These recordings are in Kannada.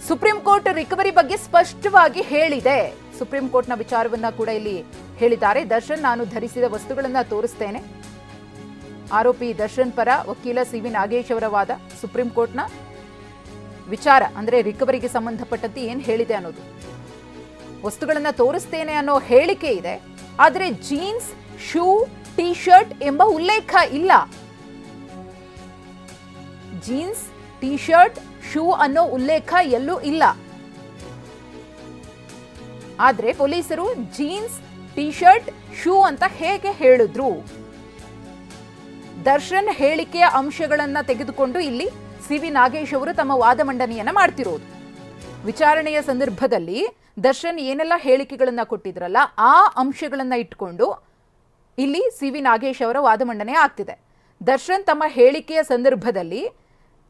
ಸುಪ್ರೀಂ ಕೋರ್ಟ್ ರಿಕವರಿ ಬಗ್ಗೆ ಸ್ಪಷ್ಟವಾಗಿ ಹೇಳಿದೆ. ಸುಪ್ರೀಂ ಕೋರ್ಟ್ನ ವಿಚಾರವನ್ನ ಕೂಡ ಇಲ್ಲಿ ಹೇಳಿದ್ದಾರೆ. ದರ್ಶನ್ ನಾನು ಧರಿಸಿದ ವಸ್ತುಗಳನ್ನ ತೋರಿಸ್ತೇನೆ. ಆರೋಪಿ ದರ್ಶನ್ ಪರ ವಕೀಲ ಸಿ.ವಿ. ನಾಗೇಶ್ ಅವರ ವಾದ. ಸುಪ್ರೀಂ ಕೋರ್ಟ್ನ ವಿಚಾರ ಅಂದ್ರೆ ರಿಕವರಿಗೆ ಸಂಬಂಧಪಟ್ಟಂತೆ ಏನ್ ಹೇಳಿದೆ ಅನ್ನೋದು. ವಸ್ತುಗಳನ್ನ ತೋರಿಸ್ತೇನೆ ಅನ್ನೋ ಹೇಳಿಕೆ ಇದೆ, ಆದ್ರೆ ಜೀನ್ಸ್, ಶೂ, ಟಿ ಶರ್ಟ್ ಎಂಬ ಉಲ್ಲೇಖ ಇಲ್ಲ. ಜೀನ್ಸ್, ಟಿ ಶರ್ಟ್, ಶೂ ಅನ್ನೋ ಉಲ್ಲೇಖ ಎಲ್ಲೂ ಇಲ್ಲ. ಆದ್ರೆ ಪೊಲೀಸರು ಜೀನ್ಸ್, ಟಿ ಶರ್ಟ್, ಶೂ ಅಂತ ಹೇಗೆ ಹೇಳಿದ್ರು? ದರ್ಶನ್ ಹೇಳಿಕೆಯ ಅಂಶಗಳನ್ನ ತೆಗೆದುಕೊಂಡು ಇಲ್ಲಿ ಸಿ.ವಿ. ನಾಗೇಶ್ ಅವರು ತಮ್ಮ ವಾದ ಮಂಡನೆಯನ್ನ ಮಾಡ್ತಿರೋದು. ವಿಚಾರಣೆಯ ಸಂದರ್ಭದಲ್ಲಿ ದರ್ಶನ್ ಏನೆಲ್ಲ ಹೇಳಿಕೆಗಳನ್ನ ಕೊಟ್ಟಿದ್ರಲ್ಲ ಆ ಅಂಶಗಳನ್ನ ಇಟ್ಕೊಂಡು ಇಲ್ಲಿ ಸಿ.ವಿ. ನಾಗೇಶ್ ಅವರ ವಾದ ಮಂಡನೆ ಆಗ್ತಿದೆ. ದರ್ಶನ್ ತಮ್ಮ ಹೇಳಿಕೆಯ ಸಂದರ್ಭದಲ್ಲಿ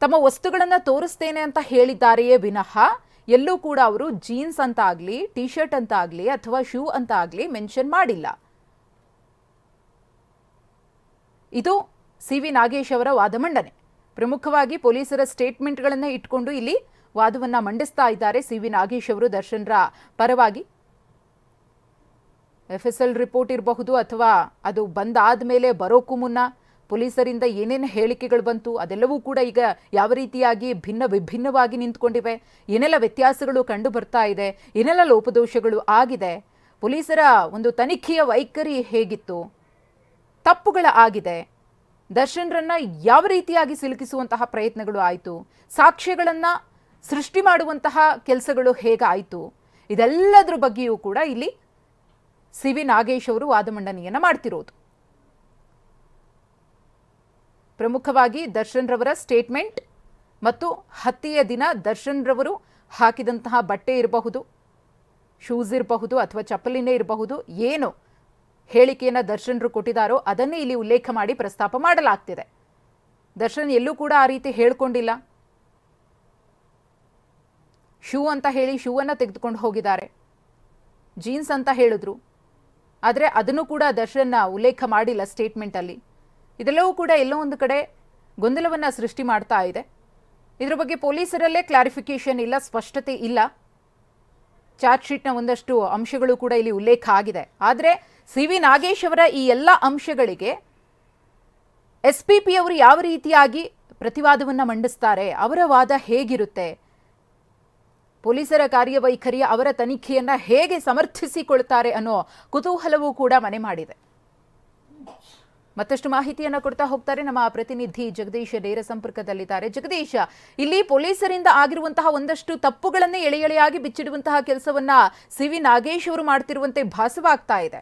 ತಮ್ಮ ವಸ್ತುಗಳನ್ನ ತೋರಿಸ್ತೇನೆ ಅಂತ ಹೇಳಿದ್ದಾರೆಯೇ ವಿನಃ ಎಲ್ಲೂ ಕೂಡ ಅವರು ಜೀನ್ಸ್ ಅಂತ ಆಗ್ಲಿ, ಟಿ ಶರ್ಟ್ ಅಂತ ಆಗ್ಲಿ ಅಥವಾ ಶೂ ಅಂತ ಆಗ್ಲಿ ಮೆನ್ಷನ್ ಮಾಡಿಲ್ಲ. ಇದು ಸಿ.ವಿ. ನಾಗೇಶ್ ಅವರ ವಾದ ಮಂಡನೆ. ಪ್ರಮುಖವಾಗಿ ಪೊಲೀಸರ ಸ್ಟೇಟ್ಮೆಂಟ್ಗಳನ್ನ ಇಟ್ಕೊಂಡು ಇಲ್ಲಿ ವಾದವನ್ನ ಮಂಡಿಸ್ತಾ ಇದ್ದಾರೆ ಸಿ.ವಿ. ನಾಗೇಶ್ ಅವರು ದರ್ಶನ್ರ ಪರವಾಗಿ. ಎಫ್ಎಸ್ಎಲ್ ರಿಪೋರ್ಟ್ ಇರಬಹುದು ಅಥವಾ ಅದು ಬಂದಾದ ಮೇಲೆ ಬರೋಕ್ಕೂ ಮುನ್ನ ಪೊಲೀಸರಿಂದ ಏನೇನು ಹೇಳಿಕೆಗಳು ಬಂತು ಅದೆಲ್ಲವೂ ಕೂಡ ಈಗ ಯಾವ ರೀತಿಯಾಗಿ ವಿಭಿನ್ನವಾಗಿ ನಿಂತ್ಕೊಂಡಿವೆ, ಏನೆಲ್ಲ ವ್ಯತ್ಯಾಸಗಳು ಕಂಡು ಬರ್ತಾ ಇದೆ, ಏನೆಲ್ಲ ಲೋಪದೋಷಗಳು ಆಗಿದೆ, ಪೊಲೀಸರ ಒಂದು ತನಿಖೆಯ ವೈಖರಿ ಹೇಗಿತ್ತು, ತಪ್ಪುಗಳ ಆಗಿದೆ, ದರ್ಶನ್ರನ್ನ ಯಾವ ರೀತಿಯಾಗಿ ಸಿಲುಕಿಸುವಂತಹ ಪ್ರಯತ್ನಗಳು ಆಯಿತು, ಸಾಕ್ಷ್ಯಗಳನ್ನ ಸೃಷ್ಟಿ ಮಾಡುವಂತಹ ಕೆಲಸಗಳು ಹೇಗಾಯಿತು, ಇದೆಲ್ಲದರ ಬಗ್ಗೆಯೂ ಕೂಡ ಇಲ್ಲಿ ಸಿ.ವಿ. ನಾಗೇಶ್ ಅವರು ವಾದ ಮಂಡನೆಯನ್ನ ಮಾಡ್ತಿರೋದು. ಪ್ರಮುಖವಾಗಿ ದರ್ಶನ್ ರವರ ಸ್ಟೇಟ್ಮೆಂಟ್ ಮತ್ತು ಹತ್ಯೆಯ ದಿನ ದರ್ಶನ್ ರವರು ಹಾಕಿದಂತಹ ಬಟ್ಟೆ ಇರಬಹುದು, ಶೂಸ್ ಇರಬಹುದು ಅಥವಾ ಚಪ್ಪಲಿನೇ ಇರಬಹುದು, ಏನು ಹೇಳಿಕೆಯನ್ನು ದರ್ಶನ್ರು ಕೊಟ್ಟಿದ್ದಾರೋ ಅದನ್ನೇ ಇಲ್ಲಿ ಉಲ್ಲೇಖ ಮಾಡಿ ಪ್ರಸ್ತಾಪ ಮಾಡಲಾಗ್ತಿದೆ. ದರ್ಶನ್ ಎಲ್ಲೂ ಕೂಡ ಆ ರೀತಿ ಹೇಳ್ಕೊಂಡಿಲ್ಲ. ಶೂ ಅಂತ ಹೇಳಿ ಶೂವನ್ನು ತೆಗೆದುಕೊಂಡು ಹೋಗಿದ್ದಾರೆ, ಜೀನ್ಸ್ ಅಂತ ಹೇಳಿದ್ರು, ಆದರೆ ಅದನ್ನು ಕೂಡ ದರ್ಶನ್ ಉಲ್ಲೇಖ ಮಾಡಿಲ್ಲ ಸ್ಟೇಟ್ಮೆಂಟಲ್ಲಿ. ಇದೆಲ್ಲವೂ ಕೂಡ ಎಲ್ಲೋ ಒಂದು ಕಡೆ ಗೊಂದಲವನ್ನು ಸೃಷ್ಟಿ ಮಾಡ್ತಾ ಇದೆ. ಇದರ ಬಗ್ಗೆ ಪೊಲೀಸರಲ್ಲೇ ಕ್ಲಾರಿಫಿಕೇಶನ್ ಇಲ್ಲ, ಸ್ಪಷ್ಟತೆ ಇಲ್ಲ. ಚಾರ್ಜ್ ಶೀಟ್ನ ಒಂದಷ್ಟು ಅಂಶಗಳು ಕೂಡ ಇಲ್ಲಿ ಉಲ್ಲೇಖ ಆಗಿದೆ. ಆದರೆ ಸಿ.ವಿ. ನಾಗೇಶ್ ಅವರ ಈ ಎಲ್ಲ ಅಂಶಗಳಿಗೆ ಎಸ್.ಪಿ.ಪಿ. ಅವರು ಯಾವ ರೀತಿಯಾಗಿ ಪ್ರತಿವಾದವನ್ನು ಮಂಡಿಸ್ತಾರೆ, ಅವರ ವಾದ ಹೇಗಿರುತ್ತೆ, ಪೊಲೀಸರ ಕಾರ್ಯವೈಖರಿಯ ಅವರ ತನಿಖೆಯನ್ನ ಹೇಗೆ ಸಮರ್ಥಿಸಿಕೊಳ್ತಾರೆ ಅನ್ನೋ ಕುತೂಹಲವೂ ಕೂಡ ಮನೆ ಮಾಡಿದೆ. ಮತ್ತಷ್ಟು ಮಾಹಿತಿಯನ್ನು ಕೊಡ್ತಾ ಹೋಗ್ತಾರೆ ನಮ್ಮ ಪ್ರತಿನಿಧಿ ಜಗದೀಶ್ ನೇರ ಸಂಪರ್ಕದಲ್ಲಿದ್ದಾರೆ. ಜಗದೀಶ್, ಇಲ್ಲಿ ಪೊಲೀಸರಿಂದ ಆಗಿರುವಂತಹ ಒಂದಷ್ಟು ತಪ್ಪುಗಳನ್ನೇ ಎಳೆ ಎಳೆಯಾಗಿ ಬಿಚ್ಚಿಡುವಂತಹ ಕೆಲಸವನ್ನ ಸಿ.ವಿ. ನಾಗೇಶ್ ಅವರು ಮಾಡ್ತಿರುವಂತೆ ಭಾಸವಾಗ್ತಾ ಇದೆ.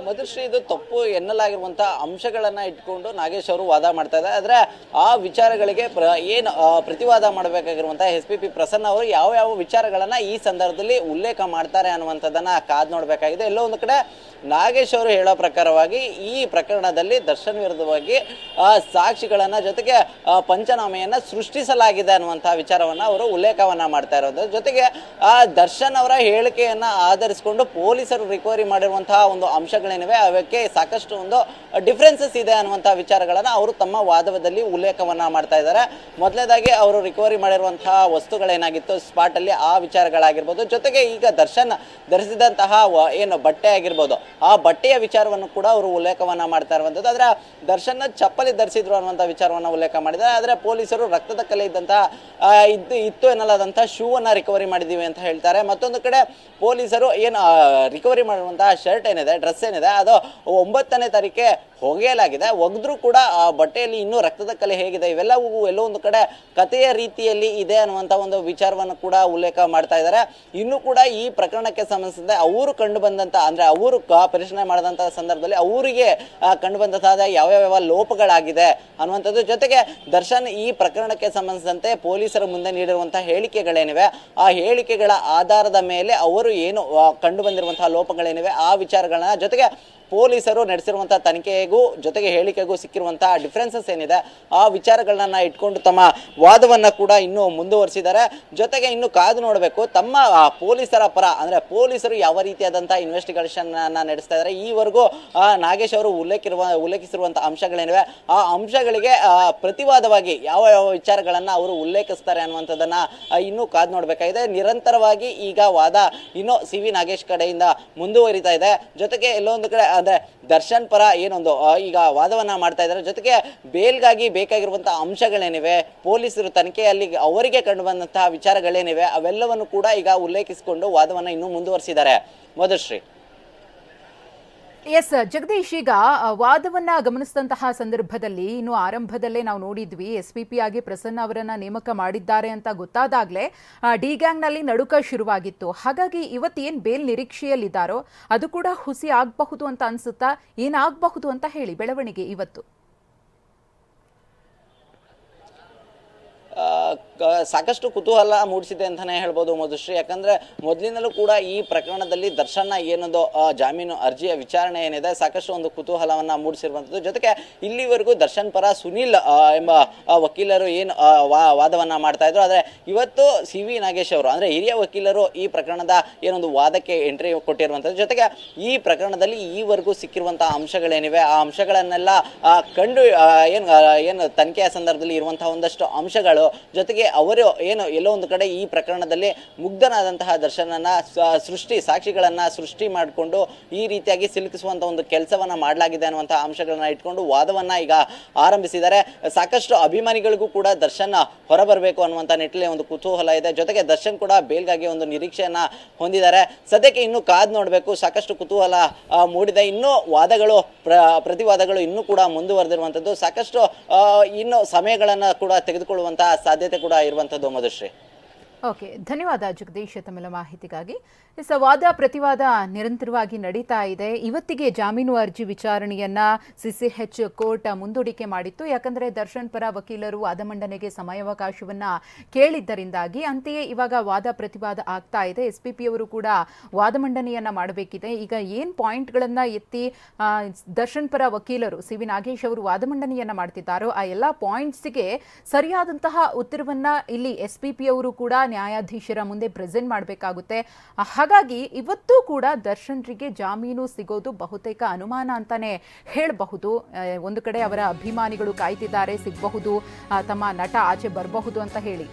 ಮಧುಶ್ರೀ, ಇದು ತಪ್ಪು ಎನ್ನಲಾಗಿರುವಂತಹ ಅಂಶಗಳನ್ನ ಇಟ್ಕೊಂಡು ನಾಗೇಶ್ ಅವರು ವಾದ ಮಾಡ್ತಾ ಇದ್ದಾರೆ. ಆದ್ರೆ ಆ ವಿಚಾರಗಳಿಗೆ ಏನು ಪ್ರತಿವಾದ ಮಾಡಬೇಕಾಗಿರುವಂತಹ ಎಸ್.ಪಿ.ಪಿ. ಪ್ರಸನ್ನ ಅವರು ಯಾವ ಯಾವ ವಿಚಾರಗಳನ್ನ ಈ ಸಂದರ್ಭದಲ್ಲಿ ಉಲ್ಲೇಖ ಮಾಡ್ತಾರೆ ಅನ್ನುವಂಥದ್ದನ್ನ ಕಾದ್ ನೋಡ್ಬೇಕಾಗಿದೆ. ಎಲ್ಲೋ ಒಂದು ಕಡೆ ನಾಗೇಶ್ ಅವರು ಹೇಳೋ ಪ್ರಕಾರವಾಗಿ ಈ ಪ್ರಕರಣದಲ್ಲಿ ದರ್ಶನ್ ವಿರುದ್ಧವಾಗಿ ಸಾಕ್ಷಿಗಳನ್ನ ಜೊತೆಗೆ ಪಂಚನಾಮೆಯನ್ನ ಸೃಷ್ಟಿಸಲಾಗಿದೆ ಅನ್ನುವಂತಹ ವಿಚಾರವನ್ನ ಅವರು ಉಲ್ಲೇಖವನ್ನ ಮಾಡ್ತಾ ಇರೋದ್ರ ಜೊತೆಗೆ ದರ್ಶನ್ ಅವರ ಹೇಳಿಕೆಯನ್ನ ಆಧರಿಸಿಕೊಂಡು ಪೊಲೀಸರು ರಿಕವರಿ ಮಾಡಿರುವಂತಹ ಒಂದು ಅಂಶಗಳೇನಿವೆ ಅವಕ್ಕೆ ಸಾಕಷ್ಟು ಒಂದು ಡಿಫ್ರೆನ್ಸಸ್ ಇದೆ ಅನ್ನುವಂತಹ ವಿಚಾರಗಳನ್ನ ಅವರು ತಮ್ಮ ವಾದದಲ್ಲಿ ಉಲ್ಲೇಖವನ್ನ ಮಾಡ್ತಾ ಇದ್ದಾರೆ. ಮೊದಲನೇದಾಗಿ ಅವರು ರಿಕವರಿ ಮಾಡಿರುವಂತಹ ವಸ್ತುಗಳೇನಾಗಿತ್ತು ಸ್ಪಾಟ್ ಅಲ್ಲಿ ಆ ವಿಚಾರಗಳಾಗಿರ್ಬೋದು, ಜೊತೆಗೆ ಈಗ ದರ್ಶನ್ ಧರಿಸಿದಂತಹ ಏನು ಬಟ್ಟೆ ಆಗಿರ್ಬೋದು ಆ ಬಟ್ಟೆಯ ವಿಚಾರವನ್ನು ಕೂಡ ಅವರು ಉಲ್ಲೇಖವನ್ನ ಮಾಡ್ತಾ ಇರುವಂಥದ್ದು. ಆದ್ರೆ ದರ್ಶನ್ ಚಪ್ಪಲಿ ಧರಿಸಿದ್ರು ಅನ್ನುವಂಥ ವಿಚಾರವನ್ನ ಉಲ್ಲೇಖ ಮಾಡಿದ್ದಾರೆ. ಆದ್ರೆ ಪೊಲೀಸರು ರಕ್ತದ ಕಲೆ ಇದ್ದಂತಹ ಇತ್ತು ಎನ್ನಲಾದಂತಹ ಶೂ ಅನ್ನ ರಿಕವರಿ ಮಾಡಿದೀವಿ ಅಂತ ಹೇಳ್ತಾರೆ. ಮತ್ತೊಂದು ಕಡೆ ಪೊಲೀಸರು ಏನು ರಿಕವರಿ ಮಾಡಿರುವಂತಹ ಶರ್ಟ್ ಏನಿದೆ, ಡ್ರೆಸ್ ಏನಿದೆ, ಅದು 9ನೇ ತಾರೀಕೆ ಹೊಗೆಯಲಾಗಿದೆ. ಒಗೆದ್ರೂ ಕೂಡ ಆ ಬಟ್ಟೆಯಲ್ಲಿ ಇನ್ನೂ ರಕ್ತದ ಕಲೆ ಹೇಗಿದೆ, ಇವೆಲ್ಲವೂ ಎಲ್ಲೋ ಒಂದು ಕಡೆ ಕಥೆಯ ರೀತಿಯಲ್ಲಿ ಇದೆ ಅನ್ನುವಂಥ ಒಂದು ವಿಚಾರವನ್ನು ಕೂಡ ಉಲ್ಲೇಖ ಮಾಡ್ತಾ ಇದ್ದಾರೆ. ಇನ್ನು ಕೂಡ ಈ ಪ್ರಕರಣಕ್ಕೆ ಸಂಬಂಧಿಸಿದಂತೆ ಅವರು ಕಂಡು ಬಂದಂತ ಅಂದ್ರೆ ಅವರು ಪರಿಶೀಲನೆ ಮಾಡಿದಂತಹ ಸಂದರ್ಭದಲ್ಲಿ ಅವರಿಗೆ ಕಂಡು ಬಂದಂತಹ ಯಾವ್ಯಾವ ಲೋಪಗಳಾಗಿದೆ ಅನ್ನುವಂಥದ್ದು, ಜೊತೆಗೆ ದರ್ಶನ್ ಈ ಪ್ರಕರಣಕ್ಕೆ ಸಂಬಂಧಿಸಿದಂತೆ ಪೊಲೀಸರ ಮುಂದೆ ನೀಡಿರುವಂತಹ ಹೇಳಿಕೆಗಳೇನಿವೆ ಆ ಹೇಳಿಕೆಗಳ ಆಧಾರದ ಮೇಲೆ ಅವರು ಏನು ಕಂಡು ಬಂದಿರುವಂತಹ ಲೋಪಗಳೇನಿವೆ ಆ ವಿಚಾರಗಳನ್ನ, ಜೊತೆಗೆ ಪೊಲೀಸರು ನಡೆಸಿರುವಂತಹ ತನಿಖೆಗೂ ಜೊತೆಗೆ ಹೇಳಿಕೆಗೂ ಸಿಕ್ಕಿರುವಂತಹ ಡಿಫರೆನ್ಸಸ್ ಏನಿದೆ ಆ ವಿಚಾರಗಳನ್ನ ಇಟ್ಕೊಂಡು ತಮ್ಮ ವಾದವನ್ನ ಕೂಡ ಇನ್ನೂ ಮುಂದುವರಿಸಿದ್ದಾರೆ. ಜೊತೆಗೆ ಇನ್ನು ಕಾದು ನೋಡಬೇಕು ತಮ್ಮ ಪೊಲೀಸರ ಪರ ಅಂದ್ರೆ ಪೊಲೀಸರು ಯಾವ ರೀತಿಯಾದಂತಹ ಇನ್ವೆಸ್ಟಿಗೇಷನ್ ಅನ್ನ ನಡೆಸ್ತಾ ಇದ್ದಾರೆ. ಈವರೆಗೂ ನಾಗೇಶ್ ಅವರು ಉಲ್ಲೇಖಿಸಿರುವಂತಹ ಅಂಶಗಳೇನಿವೆ ಆ ಅಂಶಗಳಿಗೆ ಪ್ರತಿವಾದವಾಗಿ ಯಾವ ಯಾವ ವಿಚಾರಗಳನ್ನ ಅವರು ಉಲ್ಲೇಖಿಸ್ತಾರೆ ಅನ್ನುವಂಥದ್ದನ್ನ ಇನ್ನೂ ಕಾದು ನೋಡ್ಬೇಕಾಗಿದೆ. ನಿರಂತರವಾಗಿ ಈಗ ವಾದ ಇನ್ನು ಸಿ ವಿ ನಾಗೇಶ್ ಕಡೆಯಿಂದ ಮುಂದುವರಿತಾ ಇದೆ. ಜೊತೆಗೆ ಎಲ್ಲೊಂದು ಕಡೆ ಅಂದ್ರೆ ದರ್ಶನ್ ಪರ ಏನೊಂದು ಈಗ ವಾದವನ್ನ ಮಾಡ್ತಾ ಇದ್ದಾರೆ. ಜೊತೆಗೆ ಬೇಲ್ಗಾಗಿ ಬೇಕಾಗಿರುವಂತಹ ಅಂಶಗಳೇನಿವೆ, ಪೊಲೀಸರು ತನಿಖೆಯಲ್ಲಿ ಅವರಿಗೆ ಕಂಡು ಬಂದಂತಹ ವಿಚಾರಗಳೇನಿವೆ ಅವೆಲ್ಲವನ್ನು ಕೂಡ ಈಗ ಉಲ್ಲೇಖಿಸಿಕೊಂಡು ವಾದವನ್ನ ಇನ್ನೂ ಮುಂದುವರಿಸಿದ್ದಾರೆ. ಮಧುಶ್ರೀ. ಎಸ್ ಜಗದೀಶ್, ಈಗ ವಾದವನ್ನ ಗಮನಿಸಿದಂತಹ ಸಂದರ್ಭದಲ್ಲಿ ಇನ್ನು ಆರಂಭದಲ್ಲೇ ನಾವು ನೋಡಿದ್ವಿ SPP ಆಗಿ ಪ್ರಸನ್ನ ಅವರನ್ನ ನೇಮಕ ಮಾಡಿದ್ದಾರೆ ಅಂತ ಗೊತ್ತಾದಾಗ್ಲೇ ಡಿ ಗ್ಯಾಂಗ್ನಲ್ಲಿ ನಡುಕ ಶುರುವಾಗಿತ್ತು. ಹಾಗಾಗಿ ಇವತ್ತೇನ್ ಬೇಲ್ ನಿರೀಕ್ಷೆಯಲ್ಲಿದ್ದಾರೋ ಅದು ಕೂಡ ಹುಸಿ ಆಗಬಹುದು ಅಂತ ಅನ್ಸುತ್ತಾ? ಏನಾಗಬಹುದು ಅಂತ ಹೇಳಿ ಬೆಳವಣಿಗೆ ಇವತ್ತು? ಸಾಕಷ್ಟು ಕುತೂಹಲ ಮೂಡಿಸಿದೆ ಅಂತಾನೆ ಹೇಳ್ಬೋದು ಮಧುಶ್ರೀ. ಯಾಕಂದ್ರೆ ಮೊದಲಿನಲ್ಲೂ ಕೂಡ ಈ ಪ್ರಕರಣದಲ್ಲಿ ದರ್ಶನ್ ಏನೊಂದು ಜಾಮೀನು ಅರ್ಜಿಯ ವಿಚಾರಣೆ ಏನಿದೆ ಸಾಕಷ್ಟು ಒಂದು ಕುತೂಹಲವನ್ನ ಮೂಡಿಸಿರುವಂಥದ್ದು. ಜೊತೆಗೆ ಇಲ್ಲಿವರೆಗೂ ದರ್ಶನ್ ಪರ ಸುನಿಲ್ ಎಂಬ ವಕೀಲರು ಏನು ವಾದವನ್ನ ಮಾಡ್ತಾ ಇದ್ರು. ಆದ್ರೆ ಇವತ್ತು ಸಿ ವಿ ನಾಗೇಶ್ ಅವರು ಅಂದ್ರೆ ಹಿರಿಯ ವಕೀಲರು ಈ ಪ್ರಕರಣದ ಏನೊಂದು ವಾದಕ್ಕೆ ಎಂಟ್ರಿ ಕೊಟ್ಟಿರುವಂಥದ್ದು. ಜೊತೆಗೆ ಈ ಪ್ರಕರಣದಲ್ಲಿ ಈವರೆಗೂ ಸಿಕ್ಕಿರುವಂತಹ ಅಂಶಗಳೇನಿವೆ ಆ ಅಂಶಗಳನ್ನೆಲ್ಲ ಕಂಡು ಏನು ತನಿಖೆಯ ಸಂದರ್ಭದಲ್ಲಿ ಇರುವಂತಹ ಒಂದಷ್ಟು ಅಂಶಗಳು, ಜೊತೆಗೆ ಅವರು ಏನು ಎಲ್ಲೋ ಒಂದು ಕಡೆ ಈ ಪ್ರಕರಣದಲ್ಲಿ ಮುಗ್ಧನಾದಂತಹ ದರ್ಶನನ್ನ ಸಾಕ್ಷಿಗಳನ್ನ ಸೃಷ್ಟಿ ಮಾಡಿಕೊಂಡು ಈ ರೀತಿಯಾಗಿ ಸಿಲುಕಿಸುವಂತ ಒಂದು ಕೆಲಸವನ್ನ ಮಾಡಲಾಗಿದೆ ಅನ್ನುವಂತಹ ಅಂಶಗಳನ್ನ ಇಟ್ಕೊಂಡು ವಾದವನ್ನ ಈಗ ಆರಂಭಿಸಿದ್ದಾರೆ. ಸಾಕಷ್ಟು ಅಭಿಮಾನಿಗಳಿಗೂ ಕೂಡ ದರ್ಶನ್ ಹೊರಬರಬೇಕು ಅನ್ನುವಂತ ನಿಟ್ಟಿನಲ್ಲಿ ಒಂದು ಕುತೂಹಲ ಇದೆ. ಜೊತೆಗೆ ದರ್ಶನ್ ಕೂಡ ಬೇಲ್ಗಾಗಿ ಒಂದು ನಿರೀಕ್ಷೆಯನ್ನ ಹೊಂದಿದ್ದಾರೆ. ಸದ್ಯಕ್ಕೆ ಇನ್ನು ಕಾದ್ ನೋಡಬೇಕು. ಸಾಕಷ್ಟು ಕುತೂಹಲ ಮೂಡಿದೆ. ಇನ್ನೂ ವಾದಗಳು ಪ್ರತಿವಾದಗಳು ಇನ್ನೂ ಕೂಡ ಮುಂದುವರೆದಿರುವಂತದ್ದು. ಸಾಕಷ್ಟು ಇನ್ನು ಸಮಯಗಳನ್ನ ಕೂಡ ತೆಗೆದುಕೊಳ್ಳುವಂತಹ ಸಾಧ್ಯತೆ ಕೂಡ ಇರುವಂತದ್ದು ಮಧುಶ್ರೀ. ಓಕೆ, ಧನ್ಯವಾದ ಜಗದೀಶ್ ತಮ್ಮೆಲ್ಲ ಮಾಹಿತಿಗಾಗಿ. ವಾದ ಪ್ರತಿವಾದ ನಿರಂತರವಾಗಿ ನಡೀತಾ ಇದೆ. ಇವತ್ತಿಗೆ ಜಾಮೀನು ಅರ್ಜಿ ವಿಚಾರಣೆಯನ್ನ CCH ಕೋರ್ಟ್ ಮುಂದೂಡಿಕೆ ಮಾಡಿತ್ತು. ಯಾಕಂದ್ರೆ ದರ್ಶನ್ ಪರ ವಕೀಲರು ವಾದ ಮಂಡನೆಗೆ ಸಮಯಾವಕಾಶವನ್ನ ಕೇಳಿದ್ದರಿಂದಾಗಿ. ಅಂತೆಯೇ ಇವಾಗ ವಾದ ಪ್ರತಿವಾದ ಆಗ್ತಾ ಇದೆ. SPP ಅವರು ಕೂಡ ವಾದ ಮಂಡನೆಯನ್ನ ಮಾಡಬೇಕಿದೆ. ಈಗ ಏನ್ ಪಾಯಿಂಟ್ಗಳನ್ನ ಎತ್ತಿ ದರ್ಶನ್ ಪರ ವಕೀಲರು ಸಿ ವಿ ನಾಗೇಶ್ ಅವರು ವಾದ ಮಂಡನೆಯನ್ನ ಮಾಡ್ತಿದ್ದಾರೋ ಆ ಎಲ್ಲಾ ಪಾಯಿಂಟ್ಸ್ಗೆ ಸರಿಯಾದಂತಹ ಉತ್ತರವನ್ನ ಇಲ್ಲಿ SPP ಅವರು ಕೂಡ ನ್ಯಾಯಾಧೀಶರ ಮುಂದೆ ಪ್ರೆಸೆಂಟ್ ಮಾಡಬೇಕಾಗುತ್ತೆ. ಹಾಗಾಗಿ ಇವತ್ತು ಕೂಡ ದರ್ಶನ್ರಿಗೆ ಜಾಮೀನು ಸಿಗೋದು ಬಹುತೇಕ ಅನುಮಾನ ಅಂತಾನೆ ಹೇಳಬಹುದು. ಒಂದು ಕಡೆ ಅವರ ಅಭಿಮಾನಿಗಳು ಕಾಯ್ತಿದ್ದಾರೆ, ಸಿಗಬಹುದು, ತಮ್ಮ ನಟ ಆಚೆ ಬರಬಹುದು ಅಂತ ಹೇಳಿ.